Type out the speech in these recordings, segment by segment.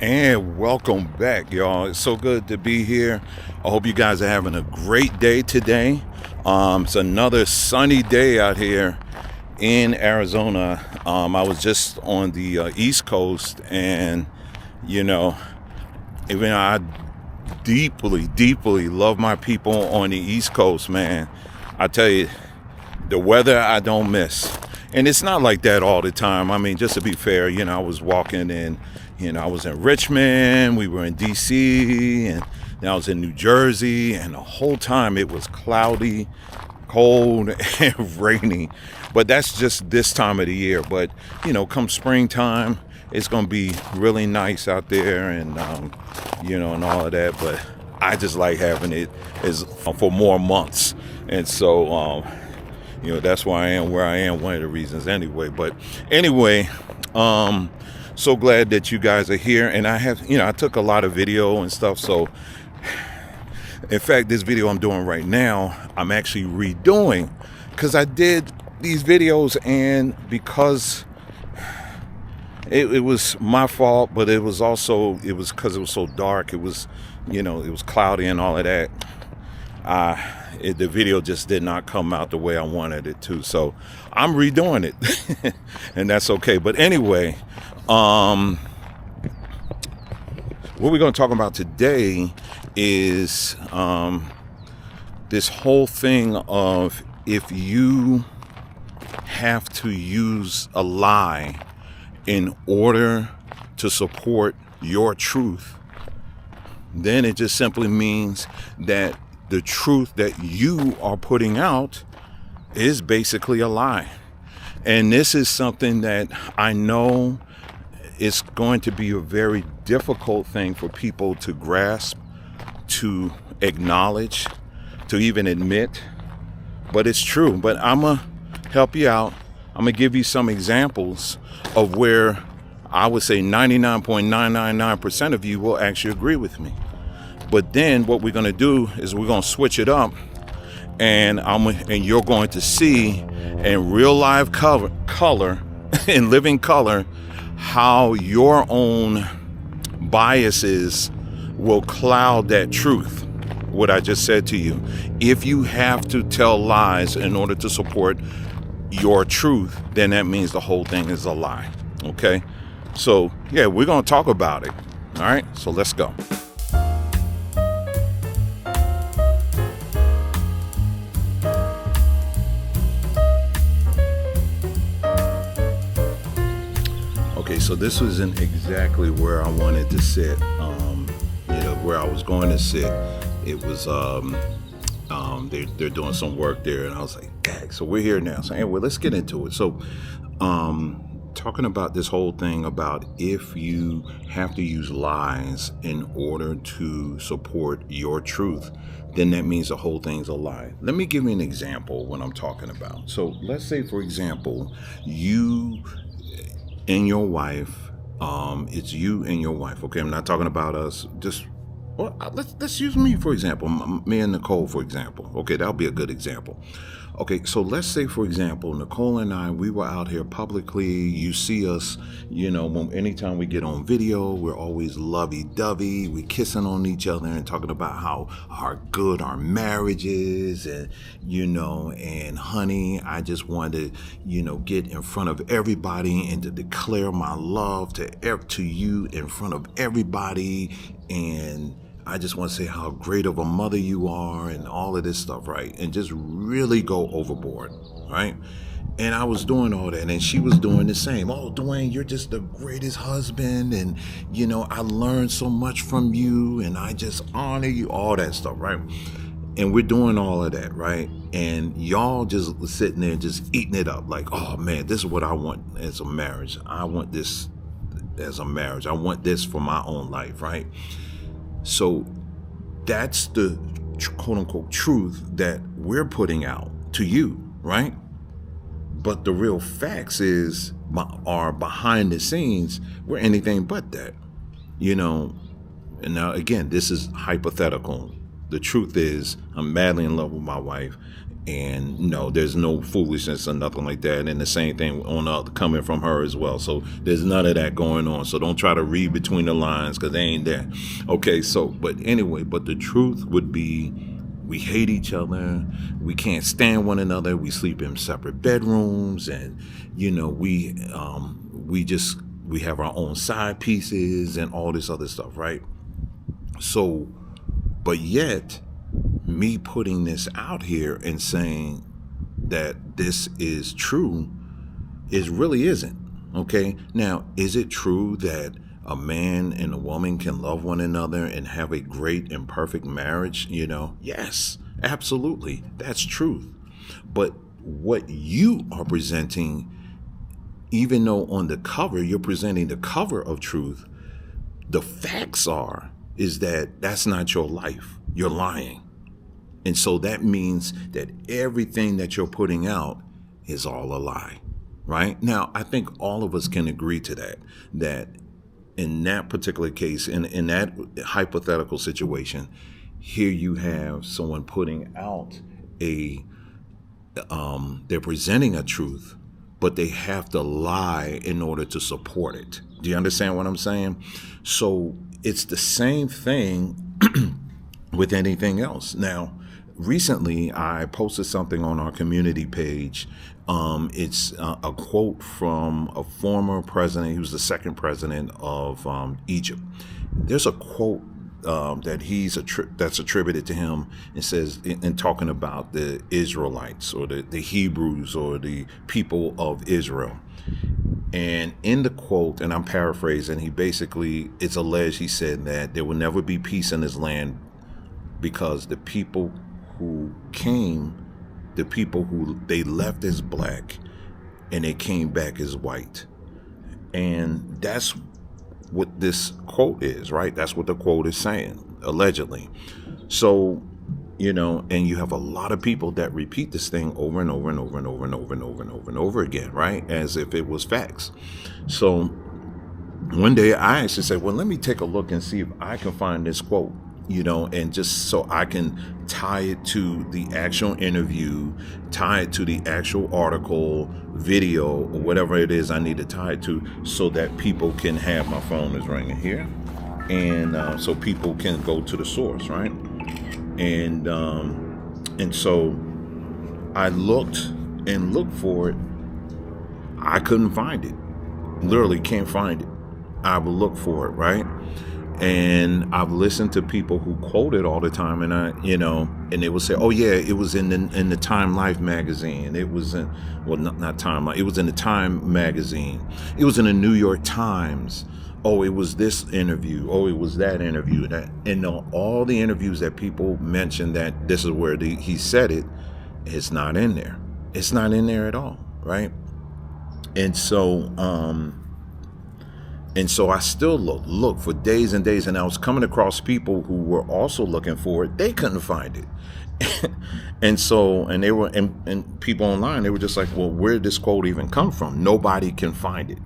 And welcome back, y'all. It's so good to be here. I hope you guys are having a great day today. It's another sunny day out here in Arizona. I was just on the East Coast, and even I deeply love my people on the East Coast, man. I tell you, the weather I don't miss. And it's not like that all the time. I mean, just to be fair, I was walking in, I was in Richmond, we were in DC, and then I was in New Jersey, and the whole time it was cloudy, cold, and rainy. But that's just this time of the year. But, come springtime, it's going to be really nice out there and, and all of that. But I just like having it for more months. And so, that's why I am where I am, one of the reasons anyway. But anyway, so glad that you guys are here. And I took a lot of video and stuff. So in fact, this video I'm doing right now, I'm actually redoing because I did these videos, and because it was my fault, but it was because it was so dark. It was, it was cloudy and all of that. The video just did not come out the way I wanted it to, so I'm redoing it. And that's okay. But anyway, what we're going to talk about today is this whole thing of, if you have to use a lie in order to support your truth, then it just simply means that the truth that you are putting out is basically a lie. And this is something that I know is going to be a very difficult thing for people to grasp, to acknowledge, to even admit, but it's true. But I'm gonna help you out. I'm gonna give you some examples of where I would say 99.999% of you will actually agree with me. But then what we're going to do is we're going to switch it up, and you're going to see in real live color in living color how your own biases will cloud that truth, what I just said to you. If you have to tell lies in order to support your truth, then that means the whole thing is a lie. Okay? So, yeah, we're going to talk about it. All right? So let's go. So this wasn't exactly where I wanted to sit, where I was going to sit. It was, they're doing some work there, and I was like, dang. So we're here now. So anyway, let's get into it. So, talking about this whole thing about if you have to use lies in order to support your truth, then that means the whole thing's a lie. Let me give you an example what I'm talking about. So let's say, for example, you and your wife, it's you and your wife. Okay, I'm not talking about us. Let's use me for example. Me and Nicole, for example. Okay, that'll be a good example. Okay, so let's say, for example, Nicole and I, we were out here publicly. You see us, anytime we get on video, we're always lovey-dovey. We're kissing on each other and talking about how good our marriage is. And, and honey, I just wanted to, get in front of everybody and to declare my love to you in front of everybody. And I just want to say how great of a mother you are and all of this stuff, right? And just really go overboard, right? And I was doing all that, and she was doing the same. Oh, Dwayne, you're just the greatest husband, and, I learned so much from you, and I just honor you, all that stuff, right? And we're doing all of that, right? And y'all just sitting there just eating it up like, oh, man, this is what I want as a marriage. I want this as a marriage. I want this for my own life, right? So that's the quote unquote truth that we're putting out to you, right? But the real facts are behind the scenes, we're anything but that, And now again, this is hypothetical. The truth is, I'm madly in love with my wife, And no, there's no foolishness or nothing like that. And the same thing coming from her as well. So there's none of that going on. So don't try to read between the lines, because they ain't there. Okay, so but anyway, but the truth would be, we hate each other. We can't stand one another. We sleep in separate bedrooms, and we have our own side pieces and all this other stuff, right? So, but yet, me putting this out here and saying that this is true really isn't. Okay, now, is it true that a man and a woman can love one another and have a great and perfect marriage? Yes, absolutely, that's truth. But what you are presenting, even though on the cover you're presenting the cover of truth, the facts is that that's not your life. You're lying. And so that means that everything that you're putting out is all a lie, right? Now, I think all of us can agree to that in that particular case, in that hypothetical situation, here you have someone putting out they're presenting a truth, but they have to lie in order to support it. Do you understand what I'm saying? So it's the same thing with anything else. Now, recently, I posted something on our community page. It's a quote from a former president. He was the second president of Egypt. There's a quote that's attributed to him. It says, in talking about the Israelites or the Hebrews or the people of Israel. And in the quote, and I'm paraphrasing, it's alleged, he said that there will never be peace in this land because the people who they left as black and they came back as white. And that's what this quote is, right? That's what the quote is saying, allegedly. So, and you have a lot of people that repeat this thing over and over and over and over and over and over and over and over again, right? As if it was facts. So one day I actually said, well, let me take a look and see if I can find this quote, and just so I can tie it to the actual interview, tie it to the actual article, video, or whatever it is I need to tie it to, so that people can have, my phone is ringing here, and so people can go to the source, right? And so I looked for it. I couldn't find it. Literally can't find it. I would look for it, right? And I've listened to people who quote it all the time, and and they will say, "Oh yeah, it was in the Time Life magazine. It was in, well, not Time Life. It was in the Time magazine. It was in the New York Times. Oh, it was this interview. Oh, it was that interview. That." And all the interviews that people mention that this is where he said it, it's not in there. It's not in there at all, right? And so I still look for days and days, and I was coming across people who were also looking for it. They couldn't find it. and people online, they were just like, well, where did this quote even come from? Nobody can find it.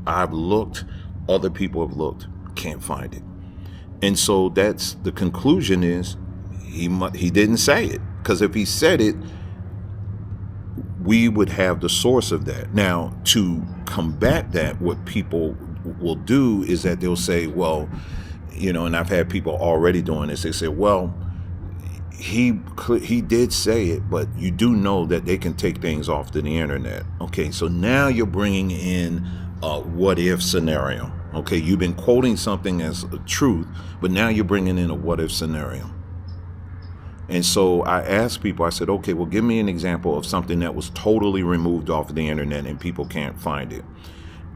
I've looked, other people have looked, can't find it. And so that's the conclusion is he didn't say it, because if he said it, we would have the source of that. Now, to combat that, what people will do is that they'll say, well, and I've had people already doing this. They say, well, he did say it, but you do know that they can take things off to the internet. Okay, so now you're bringing in a what if scenario. Okay, you've been quoting something as a truth, but now you're bringing in a what if scenario. And so I asked people, I said, okay, well, give me an example of something that was totally removed off of the internet and people can't find it.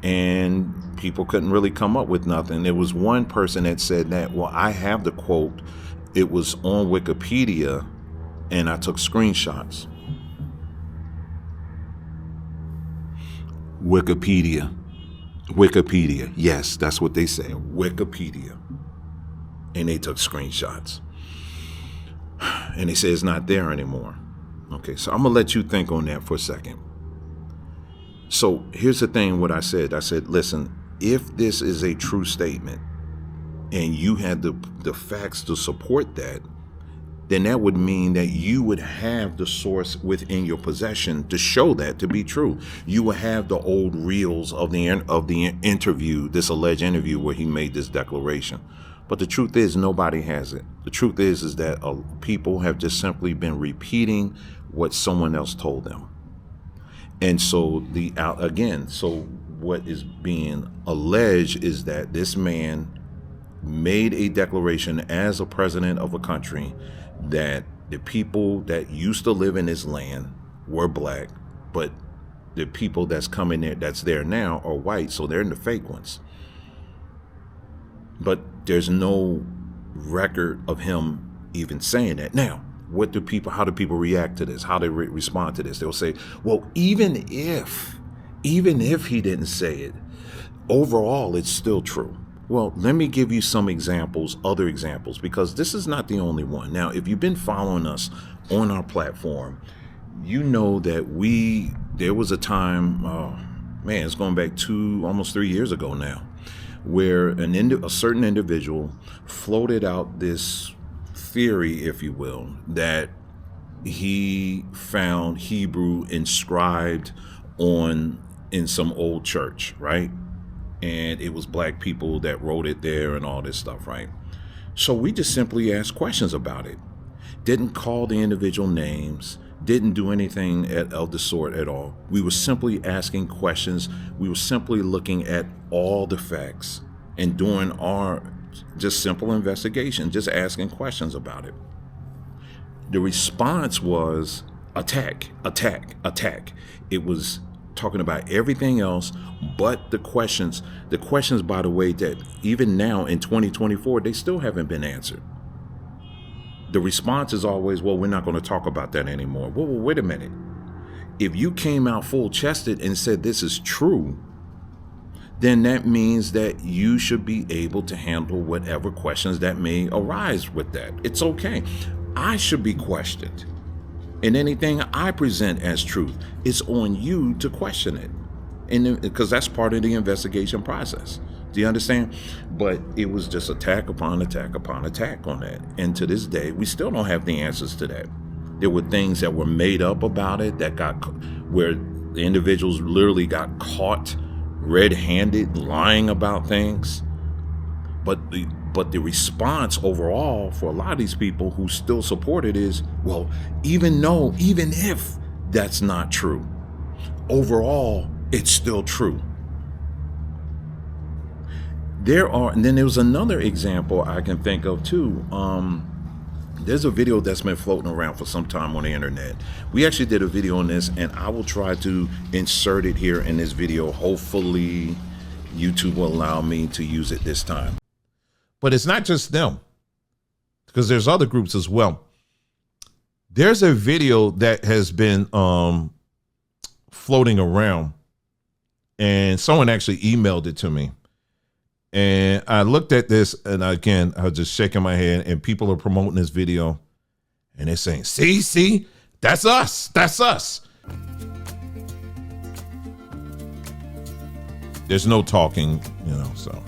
And people couldn't really come up with nothing. There was one person that said that, well, I have the quote. It was on Wikipedia, and I took screenshots. Wikipedia. Yes, that's what they say. Wikipedia. And they took screenshots. And they say it's not there anymore. Okay, so I'm going to let you think on that for a second. So here's the thing, what I said. I said, listen, if this is a true statement and you had the facts to support that, then that would mean that you would have the source within your possession to show that to be true. You would have the old reels of the interview, this alleged interview where he made this declaration. But the truth is, nobody has it. The truth is that people have just simply been repeating what someone else told them. And so so what is being alleged is that this man made a declaration as a president of a country that the people that used to live in this land were black, but the people that's coming there, that's there now, are white, so they're the fake ones. But there's no record of him even saying that. Now, how do people react to this? How they respond to this? They'll say, well, even if he didn't say it, overall, it's still true. Well, let me give you some examples, other examples, because this is not the only one. Now, if you've been following us on our platform, you know that there was a time, it's going back to almost 3 years ago now, where a certain individual floated out this theory, if you will, that he found Hebrew inscribed in some old church, right? And it was black people that wrote it there and all this stuff, right? So we just simply asked questions about it. Didn't call the individual names, didn't do anything of the sort at all. We were simply asking questions. We were simply looking at all the facts and doing our just simple investigation, just asking questions about it. The response was attack, attack, attack. It was talking about everything else but the questions, by the way, that even now in 2024, they still haven't been answered. The response is always, well, we're not going to talk about that anymore. Well, wait a minute. If you came out full chested and said this is true, then that means that you should be able to handle whatever questions that may arise with that. It's okay. I should be questioned. And anything I present as truth, it's on you to question it. And because that's part of the investigation process. Do you understand? But it was just attack upon attack upon attack on that. And to this day, we still don't have the answers to that. There were things that were made up about it where the individuals literally got caught red-handed lying about things. But the response overall for a lot of these people who still support it is, well, even if that's not true, overall, it's still true. And then there was another example I can think of too. There's a video that's been floating around for some time on the internet. We actually did a video on this, and I will try to insert it here in this video. Hopefully YouTube will allow me to use it this time. But it's not just them, because there's other groups as well. There's a video that has been floating around, and someone actually emailed it to me. And I looked at this, and again, I was just shaking my head, and people are promoting this video, and they're saying, see, that's us. There's no talking, so.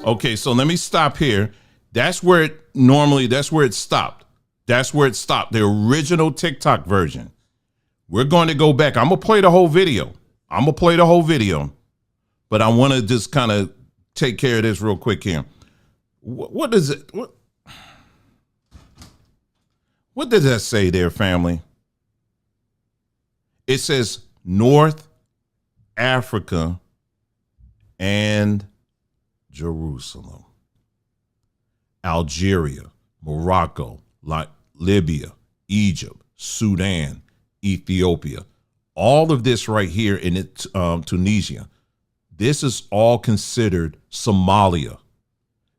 Okay, so let me stop here. That's where it stopped. That's where it stopped. The original TikTok version. We're going to go back. I'm going to play the whole video. But I want to just kind of take care of this real quick here. What does it, what does that say there, family? It says North Africa and Jerusalem, Algeria, Morocco, Libya, Egypt, Sudan, Ethiopia, all of this right here in Tunisia. This is all considered Somalia.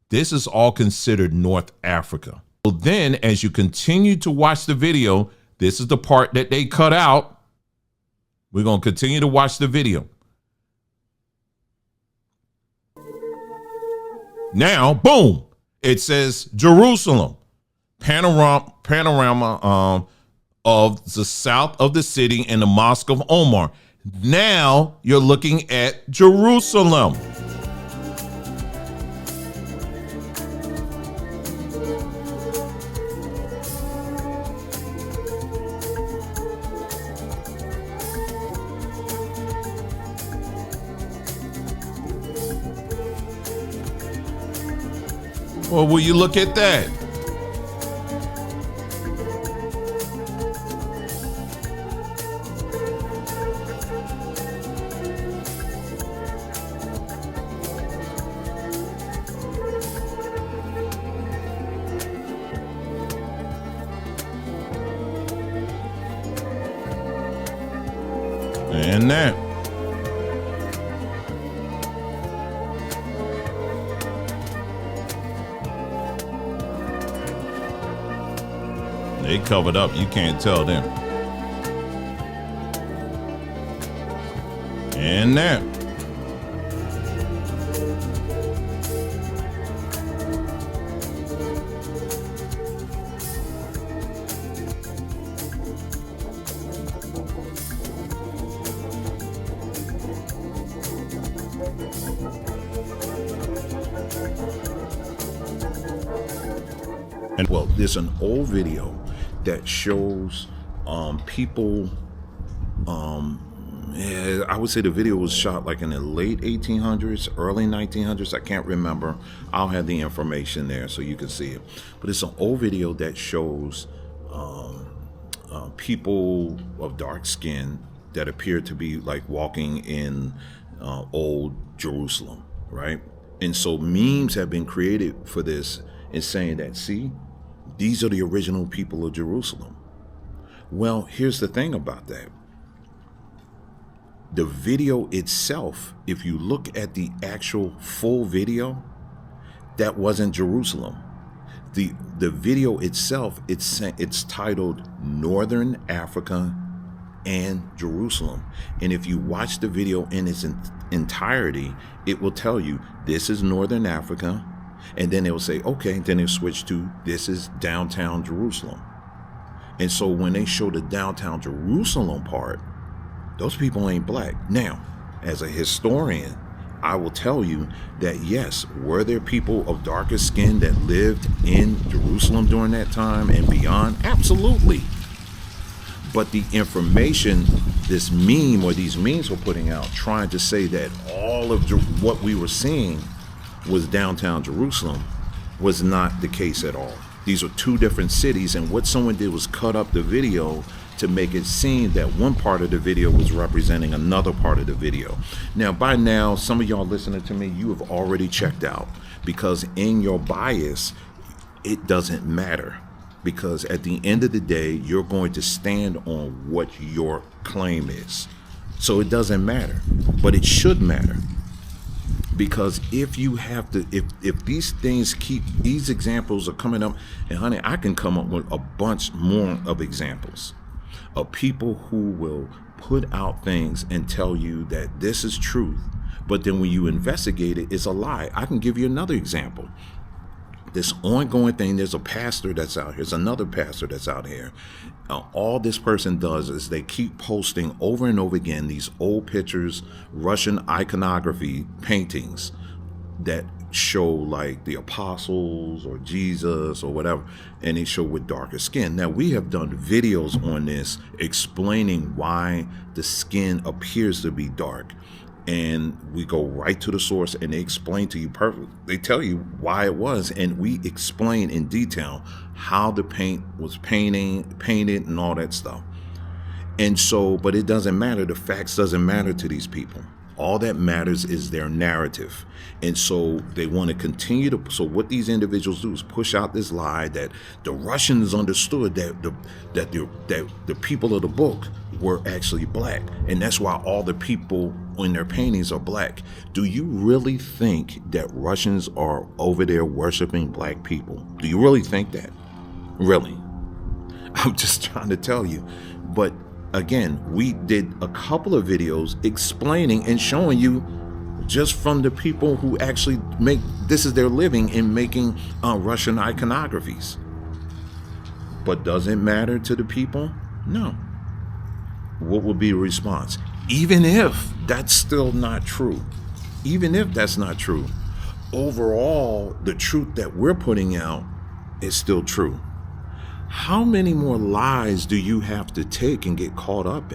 This is all considered North Africa. So then as you continue to watch the video, this is the part that they cut out. We're going to continue to watch the video. Now, boom, it says Jerusalem, panorama of the south of the city and the Mosque of Omar. Now you're looking at Jerusalem. Well, will you look at that? And that. They covered up. You can't tell them. And that. And well, there's an old video that shows people, I would say the video was shot like in the late 1800s, early 1900s. I can't remember. I'll have the information there so you can see it. But it's an old video that shows people of dark skin that appear to be like walking in old Jerusalem, right? And so memes have been created for this and saying that, see, these are the original people of Jerusalem. Well, here's the thing about that. The video itself, if you look at the actual full video, that wasn't Jerusalem. The video itself, it's titled Northern Africa and Jerusalem. And if you watch the video in its entirety, it will tell you this is Northern Africa. And then it will say, okay, then it'll switch to this is downtown Jerusalem. And so when they show the downtown Jerusalem part, those people ain't black. Now, as a historian, I will tell you that yes, were there people of darker skin that lived in Jerusalem during that time and beyond? Absolutely. But the information, this meme or these memes were putting out, trying to say that all of what we were seeing was downtown Jerusalem, was not the case at all. These are two different cities, and what someone did was cut up the video to make it seem that one part of the video was representing another part of the video. Now, by now, some of y'all listening to me, you have already checked out, because in your bias, it doesn't matter. Because at the end of the day, you're going to stand on what your claim is. So it doesn't matter, but it should matter. Because if you have to, if these things these examples are coming up, and honey, I can come up with a bunch more of examples of people who will put out things and tell you that this is truth, but then when you investigate it, it's a lie. I can give you another example. This ongoing thing, there's a pastor that's out here, there's another pastor that's out here. All this person does is they keep posting over and over again these old pictures, Russian iconography paintings that show like the apostles or Jesus or whatever, and they show with darker skin. Now, we have done videos on this explaining why the skin appears to be dark, and we go right to the source and they explain to you perfectly. They tell you why it was, and we explain in detail how the paint was painted and all that stuff. And so, but it doesn't matter. The facts doesn't matter to these people. All that matters is their narrative. And so they want to continue to, so what these individuals do is push out this lie that the Russians understood that the people of the book were actually black. And that's why all the people in their paintings are black. Do you really think that Russians are over there worshiping black people? Do you really think that? Really? I'm just trying to tell you. But again, we did a couple of videos explaining and showing you just from the people who actually make, this is their living in making Russian iconographies. But does it matter to the people? No. What would be a response? Even if that's still not true, even if that's not true, overall, the truth that we're putting out is still true. How many more lies do you have to take and get caught up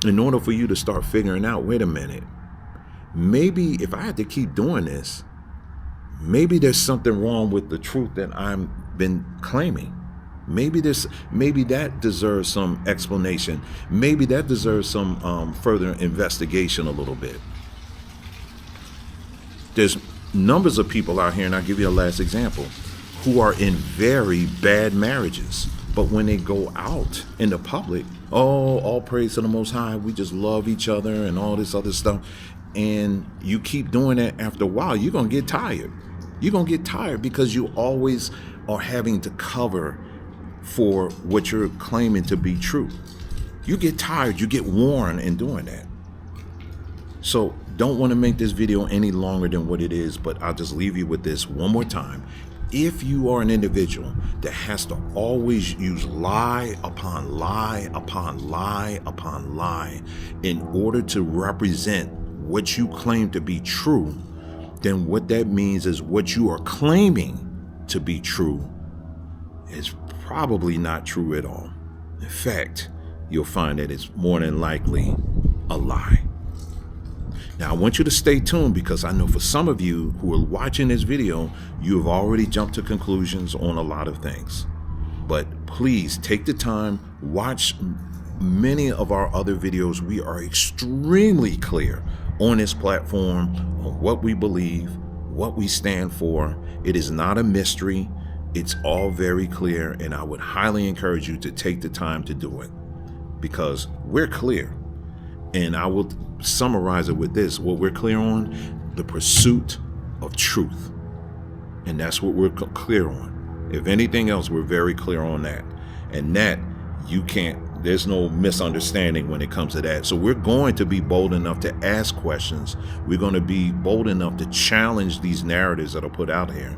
in order for you to start figuring out, wait a minute, maybe if I had to keep doing this, maybe there's something wrong with the truth that I've been claiming. Maybe that deserves some explanation. Maybe that deserves some further investigation a little bit. There's numbers of people out here, and I'll give you a last example, who are in very bad marriages. But when they go out in the public, oh, all praise to the Most High, we just love each other and all this other stuff. And you keep doing that, after a while, you're going to get tired. You're going to get tired because you always are having to cover for what you're claiming to be true. You get tired, you get worn in doing that. So don't want to make this video any longer than what it is, but I'll just leave you with this one more time. If you are an individual that has to always use lie upon lie upon lie upon lie in order to represent what you claim to be true, then what that means is what you are claiming to be true is probably not true at all. In fact, you'll find that it's more than likely a lie. Now, I want you to stay tuned because I know for some of you who are watching this video, you have already jumped to conclusions on a lot of things. But please take the time, watch many of our other videos. We are extremely clear on this platform on what we believe, what we stand for. It is not a mystery. It's all very clear, and I would highly encourage you to take the time to do it because we're clear. And I will summarize it with this. What we're clear on, the pursuit of truth. And that's what we're clear on. If anything else, we're very clear on that. And that you can't, there's no misunderstanding when it comes to that. So we're going to be bold enough to ask questions. We're going to be bold enough to challenge these narratives that are put out here.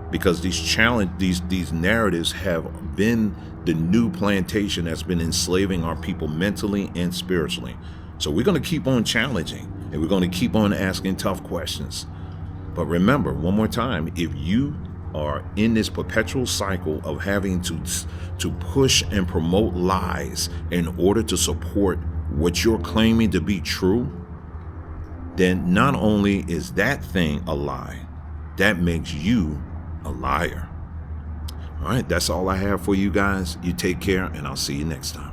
Because these narratives have been the new plantation that's been enslaving our people mentally and spiritually. So we're going to keep on challenging, and we're going to keep on asking tough questions. But remember, one more time, if you are in this perpetual cycle of having to push and promote lies in order to support what you're claiming to be true, then not only is that thing a lie, that makes you a liar. All right, that's all I have for you guys. You take care, and I'll see you next time.